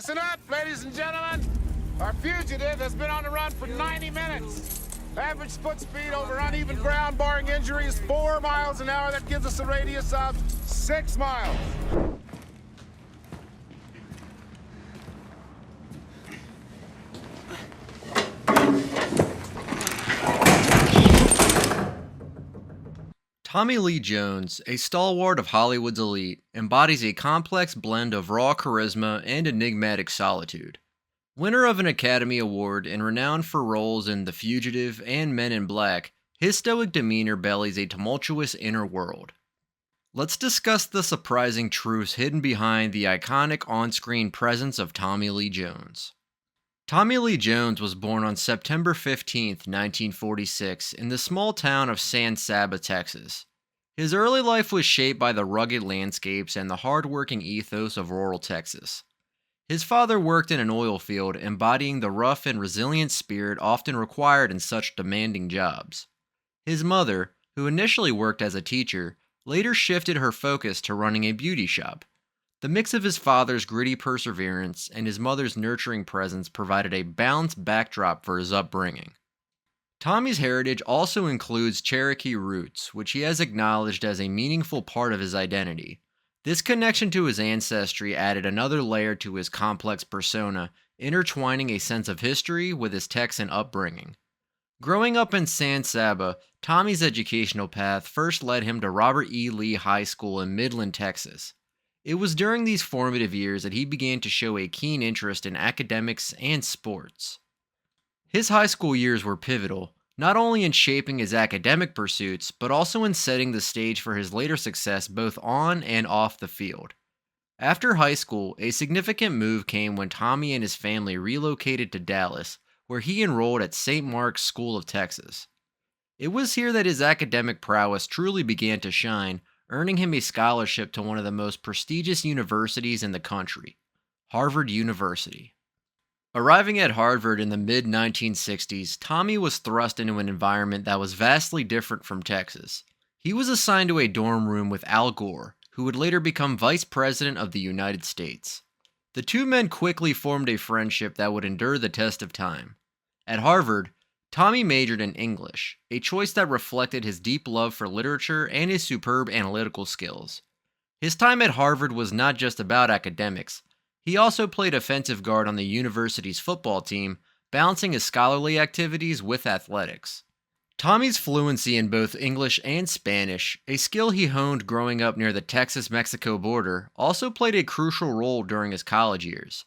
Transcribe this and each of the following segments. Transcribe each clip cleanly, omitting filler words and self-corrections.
Listen up, ladies and gentlemen. Our fugitive has been on the run for 90 minutes. Average foot speed over uneven ground, barring injuries, 4 miles an hour. That gives us a radius of 6 miles. Tommy Lee Jones, a stalwart of Hollywood's elite, embodies a complex blend of raw charisma and enigmatic solitude. Winner of an Academy Award and renowned for roles in The Fugitive and Men in Black, his stoic demeanor belies a tumultuous inner world. Let's discuss the surprising truths hidden behind the iconic on-screen presence of Tommy Lee Jones. Tommy Lee Jones was born on September 15, 1946, in the small town of San Saba, Texas. His early life was shaped by the rugged landscapes and the hard-working ethos of rural Texas. His father worked in an oil field, embodying the rough and resilient spirit often required in such demanding jobs. His mother, who initially worked as a teacher, later shifted her focus to running a beauty shop. The mix of his father's gritty perseverance and his mother's nurturing presence provided a balanced backdrop for his upbringing. Tommy's heritage also includes Cherokee roots, which he has acknowledged as a meaningful part of his identity. This connection to his ancestry added another layer to his complex persona, intertwining a sense of history with his Texan upbringing. Growing up in San Saba, Tommy's educational path first led him to Robert E. Lee High School in Midland, Texas. It was during these formative years that he began to show a keen interest in academics and sports. His high school years were pivotal, not only in shaping his academic pursuits, but also in setting the stage for his later success both on and off the field. After high school, a significant move came when Tommy and his family relocated to Dallas, where he enrolled at St. Mark's School of Texas. It was here that his academic prowess truly began to shine, earning him a scholarship to one of the most prestigious universities in the country, Harvard University. Arriving at Harvard in the mid-1960s, Tommy was thrust into an environment that was vastly different from Texas. He was assigned to a dorm room with Al Gore, who would later become Vice President of the United States. The two men quickly formed a friendship that would endure the test of time. At Harvard, Tommy majored in English, a choice that reflected his deep love for literature and his superb analytical skills. His time at Harvard was not just about academics. He also played offensive guard on the university's football team, balancing his scholarly activities with athletics. Tommy's fluency in both English and Spanish, a skill he honed growing up near the Texas-Mexico border, also played a crucial role during his college years.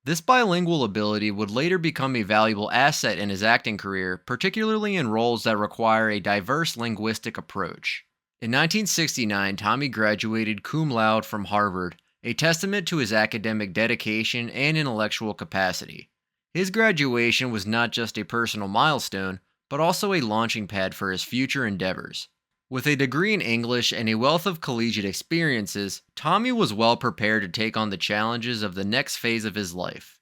This bilingual ability would later become a valuable asset in his acting career, particularly in roles that require a diverse linguistic approach. In 1969, Tommy graduated cum laude from Harvard, a testament to his academic dedication and intellectual capacity. His graduation was not just a personal milestone, but also a launching pad for his future endeavors. With a degree in English and a wealth of collegiate experiences, Tommy was well prepared to take on the challenges of the next phase of his life.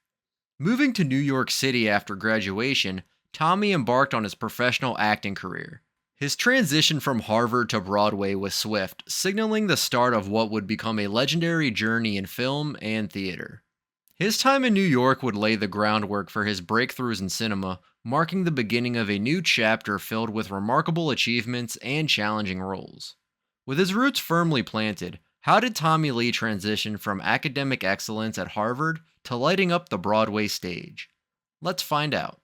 Moving to New York City after graduation, Tommy embarked on his professional acting career. His transition from Harvard to Broadway was swift, signaling the start of what would become a legendary journey in film and theater. His time in New York would lay the groundwork for his breakthroughs in cinema, marking the beginning of a new chapter filled with remarkable achievements and challenging roles. With his roots firmly planted, how did Tommy Lee transition from academic excellence at Harvard to lighting up the Broadway stage? Let's find out.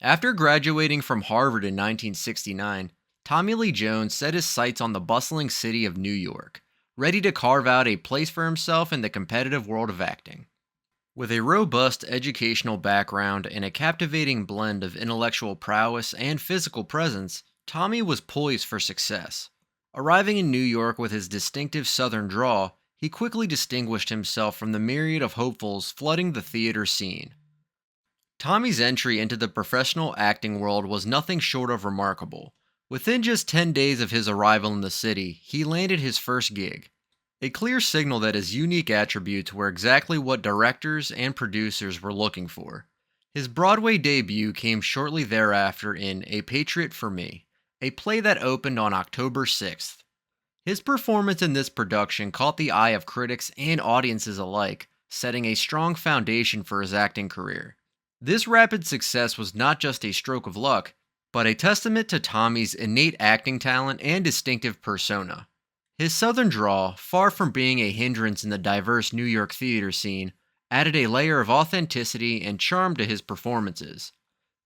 After graduating from Harvard in 1969, Tommy Lee Jones set his sights on the bustling city of New York, ready to carve out a place for himself in the competitive world of acting. With a robust educational background and a captivating blend of intellectual prowess and physical presence, Tommy was poised for success. Arriving in New York with his distinctive Southern drawl, he quickly distinguished himself from the myriad of hopefuls flooding the theater scene. Tommy's entry into the professional acting world was nothing short of remarkable. Within just 10 days of his arrival in the city, he landed his first gig. A clear signal that his unique attributes were exactly what directors and producers were looking for. His Broadway debut came shortly thereafter in A Patriot for Me, a play that opened on October 6th. His performance in this production caught the eye of critics and audiences alike, setting a strong foundation for his acting career. This rapid success was not just a stroke of luck, but a testament to Tommy's innate acting talent and distinctive persona. His southern drawl, far from being a hindrance in the diverse New York theater scene, added a layer of authenticity and charm to his performances.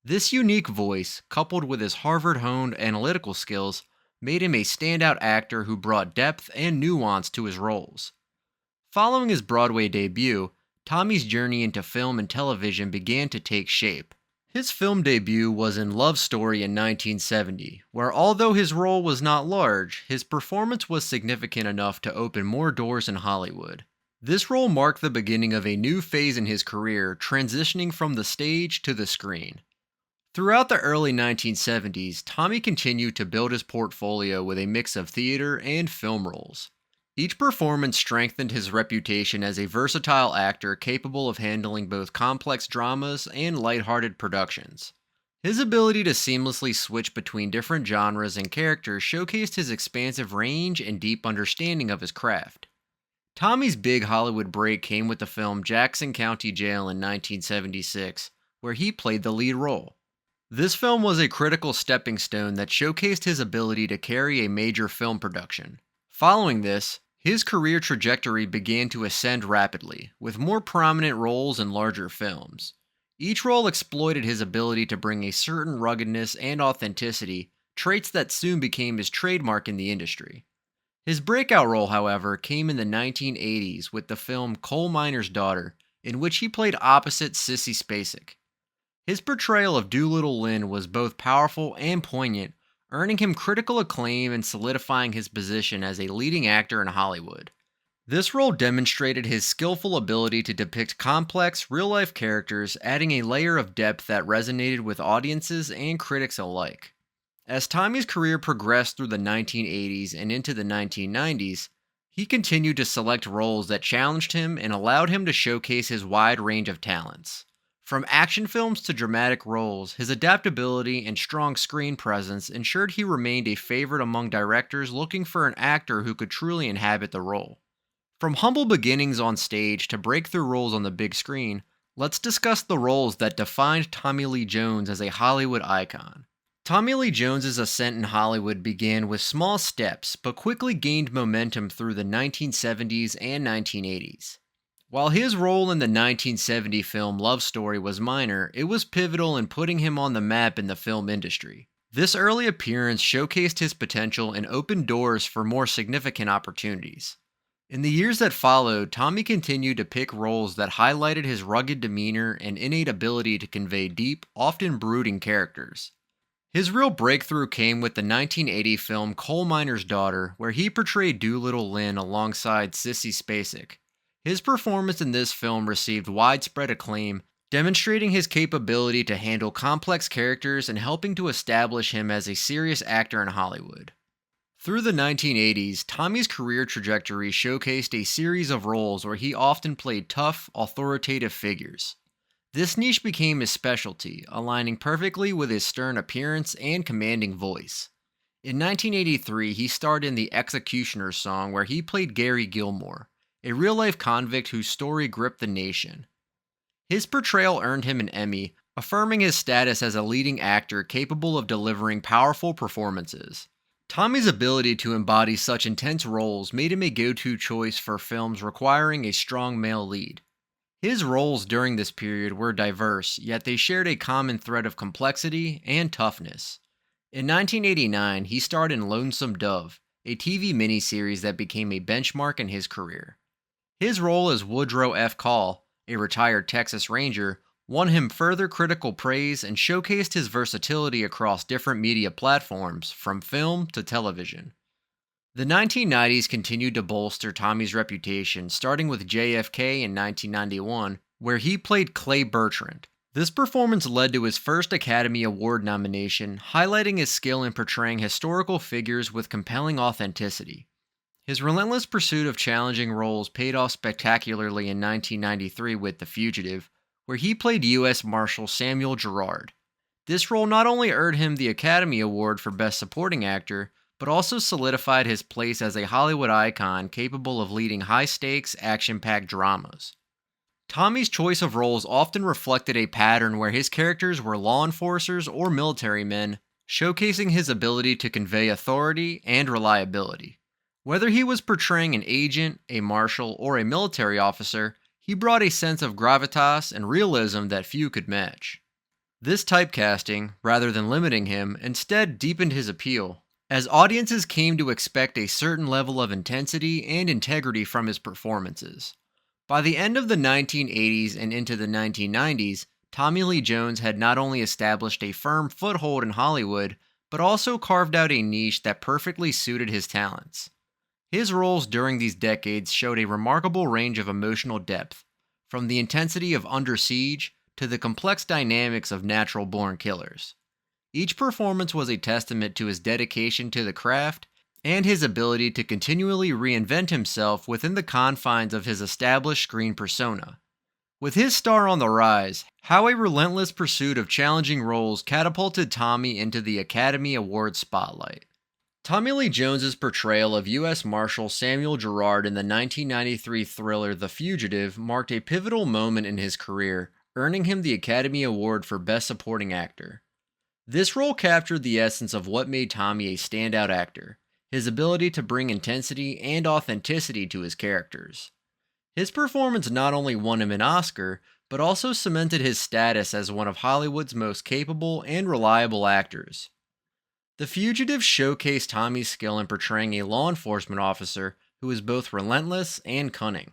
This unique voice, coupled with his Harvard-honed analytical skills, made him a standout actor who brought depth and nuance to his roles. Following his Broadway debut, Tommy's journey into film and television began to take shape. His film debut was in Love Story in 1970, where although his role was not large, his performance was significant enough to open more doors in Hollywood. This role marked the beginning of a new phase in his career, transitioning from the stage to the screen. Throughout the early 1970s, Tommy continued to build his portfolio with a mix of theater and film roles. Each performance strengthened his reputation as a versatile actor capable of handling both complex dramas and lighthearted productions. His ability to seamlessly switch between different genres and characters showcased his expansive range and deep understanding of his craft. Tommy's big Hollywood break came with the film Jackson County Jail in 1976, where he played the lead role. This film was a critical stepping stone that showcased his ability to carry a major film production. Following this, his career trajectory began to ascend rapidly, with more prominent roles in larger films. Each role exploited his ability to bring a certain ruggedness and authenticity, traits that soon became his trademark in the industry. His breakout role, however, came in the 1980s with the film Coal Miner's Daughter, in which he played opposite Sissy Spacek. His portrayal of Doolittle Lynn was both powerful and poignant, earning him critical acclaim and solidifying his position as a leading actor in Hollywood. This role demonstrated his skillful ability to depict complex, real-life characters, adding a layer of depth that resonated with audiences and critics alike. As Tommy's career progressed through the 1980s and into the 1990s, he continued to select roles that challenged him and allowed him to showcase his wide range of talents. From action films to dramatic roles, his adaptability and strong screen presence ensured he remained a favorite among directors looking for an actor who could truly inhabit the role. From humble beginnings on stage to breakthrough roles on the big screen, let's discuss the roles that defined Tommy Lee Jones as a Hollywood icon. Tommy Lee Jones's ascent in Hollywood began with small steps, but quickly gained momentum through the 1970s and 1980s. While his role in the 1970 film Love Story was minor, it was pivotal in putting him on the map in the film industry. This early appearance showcased his potential and opened doors for more significant opportunities. In the years that followed, Tommy continued to pick roles that highlighted his rugged demeanor and innate ability to convey deep, often brooding characters. His real breakthrough came with the 1980 film Coal Miner's Daughter, where he portrayed Doolittle Lynn alongside Sissy Spacek. His performance in this film received widespread acclaim, demonstrating his capability to handle complex characters and helping to establish him as a serious actor in Hollywood. Through the 1980s, Tommy's career trajectory showcased a series of roles where he often played tough, authoritative figures. This niche became his specialty, aligning perfectly with his stern appearance and commanding voice. In 1983, he starred in The Executioner's Song, where he played Gary Gilmore, a real-life convict whose story gripped the nation. His portrayal earned him an Emmy, affirming his status as a leading actor capable of delivering powerful performances. Tommy's ability to embody such intense roles made him a go-to choice for films requiring a strong male lead. His roles during this period were diverse, yet they shared a common thread of complexity and toughness. In 1989, he starred in Lonesome Dove, a TV miniseries that became a benchmark in his career. His role as Woodrow F. Call, a retired Texas Ranger, won him further critical praise and showcased his versatility across different media platforms, from film to television. The 1990s continued to bolster Tommy's reputation, starting with JFK in 1991, where he played Clay Bertrand. This performance led to his first Academy Award nomination, highlighting his skill in portraying historical figures with compelling authenticity. His relentless pursuit of challenging roles paid off spectacularly in 1993 with The Fugitive, where he played U.S. Marshal Samuel Gerard. This role not only earned him the Academy Award for Best Supporting Actor, but also solidified his place as a Hollywood icon capable of leading high-stakes, action-packed dramas. Tommy's choice of roles often reflected a pattern where his characters were law enforcers or military men, showcasing his ability to convey authority and reliability. Whether he was portraying an agent, a marshal, or a military officer, he brought a sense of gravitas and realism that few could match. This typecasting, rather than limiting him, instead deepened his appeal, as audiences came to expect a certain level of intensity and integrity from his performances. By the end of the 1980s and into the 1990s, Tommy Lee Jones had not only established a firm foothold in Hollywood, but also carved out a niche that perfectly suited his talents. His roles during these decades showed a remarkable range of emotional depth, from the intensity of Under Siege to the complex dynamics of natural-born killers. Each performance was a testament to his dedication to the craft and his ability to continually reinvent himself within the confines of his established screen persona. With his star on the rise, how a relentless pursuit of challenging roles catapulted Tommy into the Academy Award spotlight. Tommy Lee Jones's portrayal of U.S. Marshal Samuel Gerard in the 1993 thriller The Fugitive marked a pivotal moment in his career, earning him the Academy Award for Best Supporting Actor. This role captured the essence of what made Tommy a standout actor, his ability to bring intensity and authenticity to his characters. His performance not only won him an Oscar, but also cemented his status as one of Hollywood's most capable and reliable actors. The Fugitive showcased Tommy's skill in portraying a law enforcement officer who is both relentless and cunning.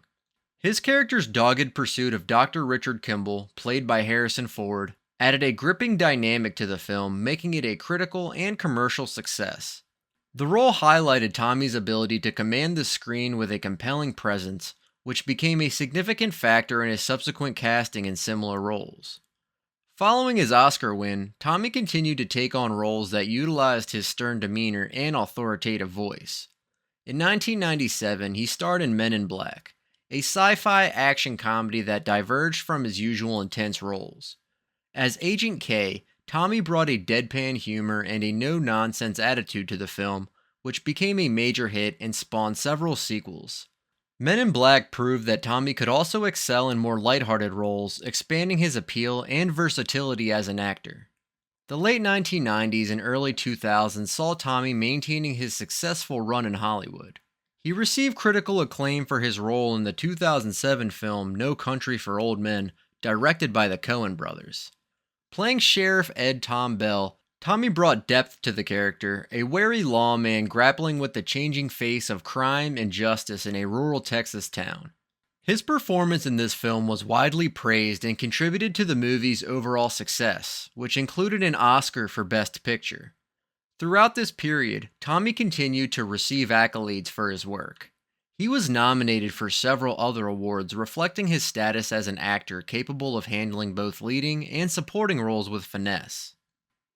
His character's dogged pursuit of Dr. Richard Kimball, played by Harrison Ford, added a gripping dynamic to the film, making it a critical and commercial success. The role highlighted Tommy's ability to command the screen with a compelling presence, which became a significant factor in his subsequent casting in similar roles. Following his Oscar win, Tommy continued to take on roles that utilized his stern demeanor and authoritative voice. In 1997, he starred in Men in Black, a sci-fi action comedy that diverged from his usual intense roles. As Agent K, Tommy brought a deadpan humor and a no-nonsense attitude to the film, which became a major hit and spawned several sequels. Men in Black proved that Tommy could also excel in more lighthearted roles, expanding his appeal and versatility as an actor. The late 1990s and early 2000s saw Tommy maintaining his successful run in Hollywood. He received critical acclaim for his role in the 2007 film No Country for Old Men, directed by the Coen brothers. Playing Sheriff Ed Tom Bell, Tommy brought depth to the character, a wary lawman grappling with the changing face of crime and justice in a rural Texas town. His performance in this film was widely praised and contributed to the movie's overall success, which included an Oscar for Best Picture. Throughout this period, Tommy continued to receive accolades for his work. He was nominated for several other awards, reflecting his status as an actor capable of handling both leading and supporting roles with finesse.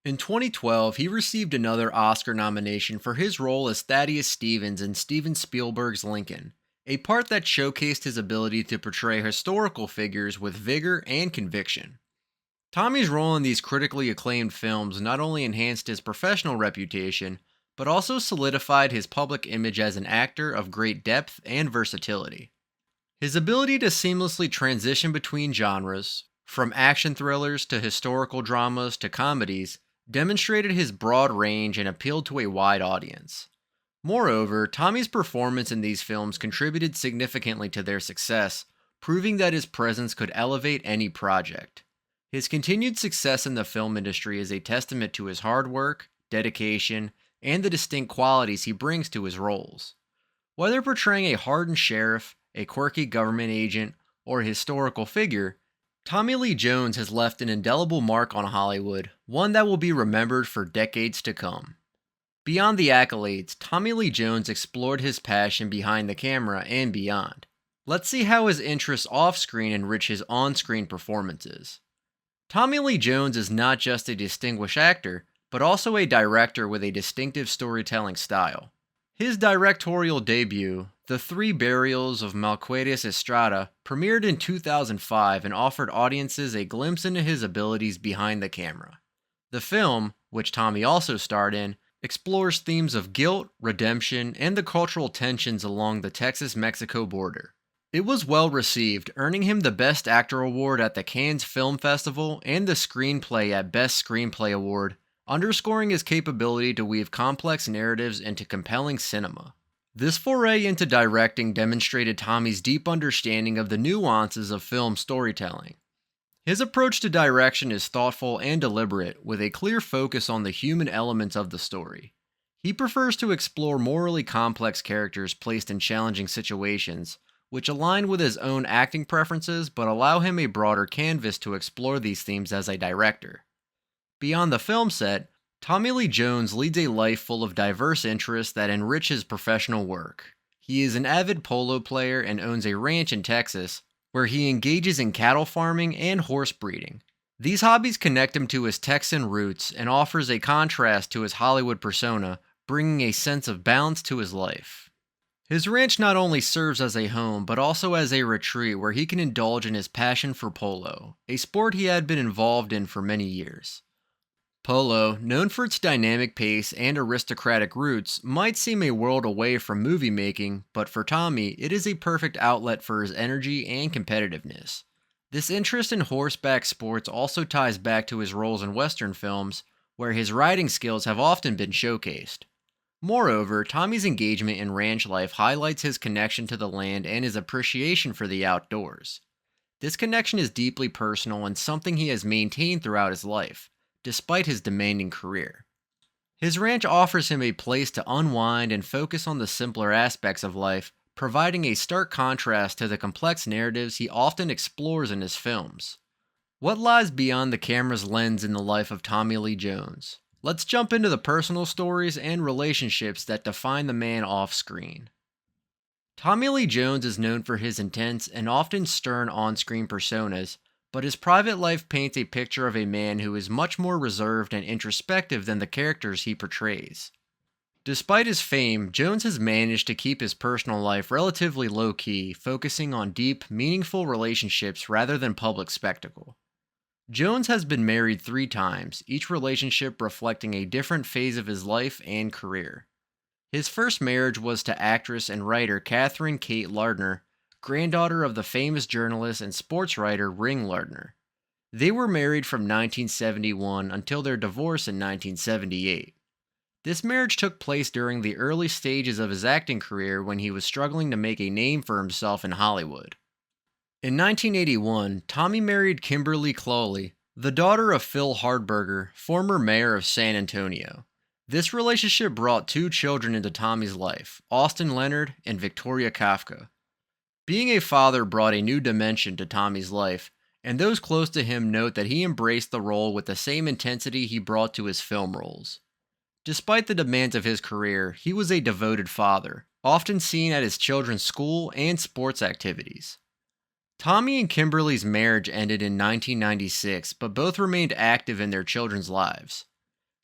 In 2012, he received another Oscar nomination for his role as Thaddeus Stevens in Steven Spielberg's Lincoln, a part that showcased his ability to portray historical figures with vigor and conviction. Tommy's role in these critically acclaimed films not only enhanced his professional reputation, but also solidified his public image as an actor of great depth and versatility. His ability to seamlessly transition between genres, from action thrillers to historical dramas to comedies, demonstrated his broad range and appealed to a wide audience. Moreover, Tommy's performance in these films contributed significantly to their success, proving that his presence could elevate any project. His continued success in the film industry is a testament to his hard work, dedication, and the distinct qualities he brings to his roles. Whether portraying a hardened sheriff, a quirky government agent, or a historical figure, Tommy Lee Jones has left an indelible mark on Hollywood, one that will be remembered for decades to come. Beyond the accolades, Tommy Lee Jones explored his passion behind the camera and beyond. Let's see how his interests off-screen enrich his on-screen performances. Tommy Lee Jones is not just a distinguished actor, but also a director with a distinctive storytelling style. His directorial debut, The Three Burials of Malquedes Estrada, premiered in 2005 and offered audiences a glimpse into his abilities behind the camera. The film, which Tommy also starred in, explores themes of guilt, redemption, and the cultural tensions along the Texas-Mexico border. It was well received, earning him the Best Actor award at the Cannes Film Festival and the Screenplay at Best Screenplay award, underscoring his capability to weave complex narratives into compelling cinema. This foray into directing demonstrated Tommy's deep understanding of the nuances of film storytelling. His approach to direction is thoughtful and deliberate, with a clear focus on the human elements of the story. He prefers to explore morally complex characters placed in challenging situations, which align with his own acting preferences but allow him a broader canvas to explore these themes as a director. Beyond the film set, Tommy Lee Jones leads a life full of diverse interests that enrich his professional work. He is an avid polo player and owns a ranch in Texas, where he engages in cattle farming and horse breeding. These hobbies connect him to his Texan roots and offers a contrast to his Hollywood persona, bringing a sense of balance to his life. His ranch not only serves as a home, but also as a retreat where he can indulge in his passion for polo, a sport he had been involved in for many years. Polo, known for its dynamic pace and aristocratic roots, might seem a world away from movie making, but for Tommy, it is a perfect outlet for his energy and competitiveness. This interest in horseback sports also ties back to his roles in Western films, where his riding skills have often been showcased. Moreover, Tommy's engagement in ranch life highlights his connection to the land and his appreciation for the outdoors. This connection is deeply personal and something he has maintained throughout his life, despite his demanding career. His ranch offers him a place to unwind and focus on the simpler aspects of life, providing a stark contrast to the complex narratives he often explores in his films. What lies beyond the camera's lens in the life of Tommy Lee Jones? Let's jump into the personal stories and relationships that define the man off-screen. Tommy Lee Jones is known for his intense and often stern on-screen personas, but his private life paints a picture of a man who is much more reserved and introspective than the characters he portrays. Despite his fame, Jones has managed to keep his personal life relatively low-key, focusing on deep, meaningful relationships rather than public spectacle. Jones has been married 3 times, each relationship reflecting a different phase of his life and career. His first marriage was to actress and writer Catherine Kate Lardner, granddaughter of the famous journalist and sports writer Ring Lardner. They were married from 1971 until their divorce in 1978. This marriage took place during the early stages of his acting career when he was struggling to make a name for himself in Hollywood. In 1981, Tommy married Kimberly Clowley, the daughter of Phil Hardberger, former mayor of San Antonio. This relationship brought 2 children into Tommy's life, Austin Leonard and Victoria Kafka. Being a father brought a new dimension to Tommy's life, and those close to him note that he embraced the role with the same intensity he brought to his film roles. Despite the demands of his career, he was a devoted father, often seen at his children's school and sports activities. Tommy and Kimberly's marriage ended in 1996, but both remained active in their children's lives.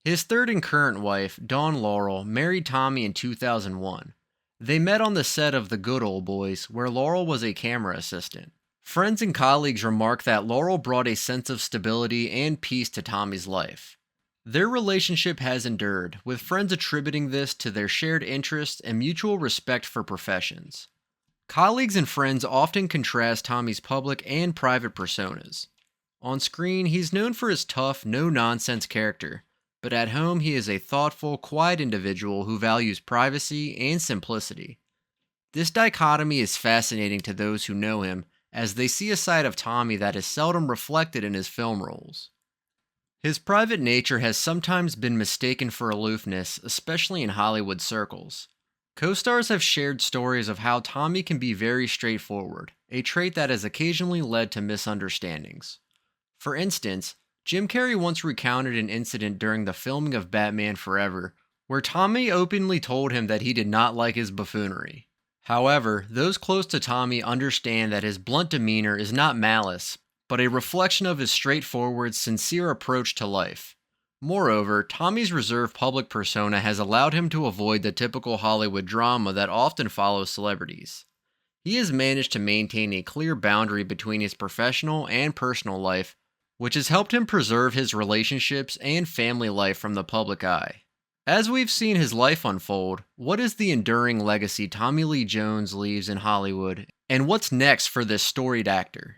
His third and current wife, Dawn Laurel, married Tommy in 2001. They met on the set of The Good Old Boys, where Laurel was a camera assistant. Friends and colleagues remark that Laurel brought a sense of stability and peace to Tommy's life. Their relationship has endured, with friends attributing this to their shared interests and mutual respect for professions. Colleagues and friends often contrast Tommy's public and private personas. On screen, he's known for his tough, no-nonsense character, but at home he is a thoughtful, quiet individual who values privacy and simplicity. This dichotomy is fascinating to those who know him, as they see a side of Tommy that is seldom reflected in his film roles. His private nature has sometimes been mistaken for aloofness, especially in Hollywood circles. Co-stars have shared stories of how Tommy can be very straightforward, a trait that has occasionally led to misunderstandings. For instance, Jim Carrey once recounted an incident during the filming of Batman Forever, where Tommy openly told him that he did not like his buffoonery. However, those close to Tommy understand that his blunt demeanor is not malice, but a reflection of his straightforward, sincere approach to life. Moreover, Tommy's reserved public persona has allowed him to avoid the typical Hollywood drama that often follows celebrities. He has managed to maintain a clear boundary between his professional and personal life, which has helped him preserve his relationships and family life from the public eye. As we've seen his life unfold, what is the enduring legacy Tommy Lee Jones leaves in Hollywood, And what's next for this storied actor?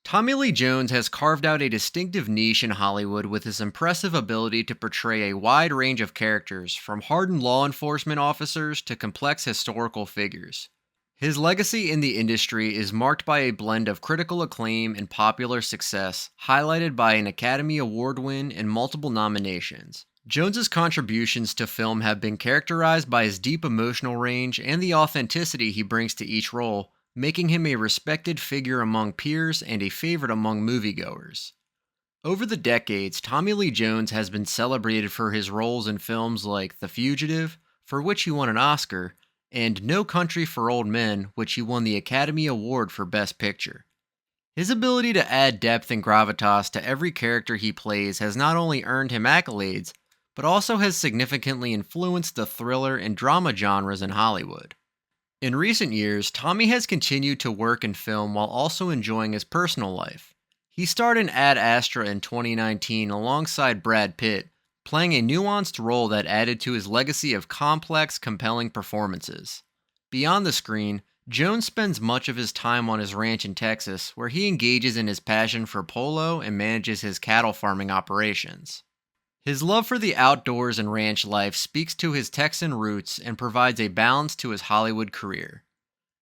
Tommy Lee Jones has carved out a distinctive niche in Hollywood with his impressive ability to portray a wide range of characters, from hardened law enforcement officers to complex historical figures. His legacy in the industry is marked by a blend of critical acclaim and popular success, highlighted by an Academy Award win and multiple nominations. Jones's contributions to film have been characterized by his deep emotional range and the authenticity he brings to each role, making him a respected figure among peers and a favorite among moviegoers. Over the decades, Tommy Lee Jones has been celebrated for his roles in films like The Fugitive, for which he won an Oscar, and No Country for Old Men, which he won the Academy Award for Best Picture. His ability to add depth and gravitas to every character he plays has not only earned him accolades, but also has significantly influenced the thriller and drama genres in Hollywood. In recent years, Tommy has continued to work in film while also enjoying his personal life. He starred in Ad Astra in 2019 alongside Brad Pitt, playing a nuanced role that added to his legacy of complex, compelling performances. Beyond the screen, Jones spends much of his time on his ranch in Texas, where he engages in his passion for polo and manages his cattle farming operations. His love for the outdoors and ranch life speaks to his Texan roots and provides a balance to his Hollywood career.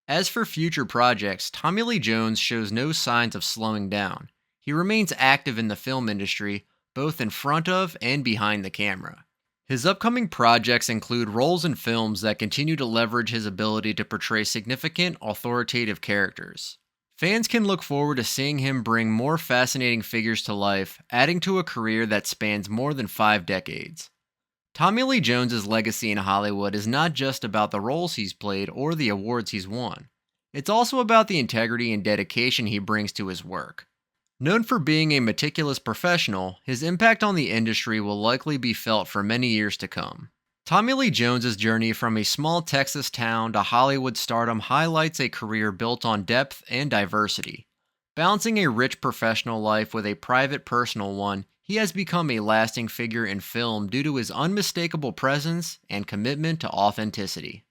As for future projects, Tommy Lee Jones shows no signs of slowing down. He remains active in the film industry, both in front of and behind the camera. His upcoming projects include roles in films that continue to leverage his ability to portray significant, authoritative characters. Fans can look forward to seeing him bring more fascinating figures to life, adding to a career that spans more than 5 decades. Tommy Lee Jones's legacy in Hollywood is not just about the roles he's played or the awards he's won. It's also about the integrity and dedication he brings to his work. Known for being a meticulous professional, his impact on the industry will likely be felt for many years to come. Tommy Lee Jones's journey from a small Texas town to Hollywood stardom highlights a career built on depth and diversity. Balancing a rich professional life with a private personal one, he has become a lasting figure in film due to his unmistakable presence and commitment to authenticity.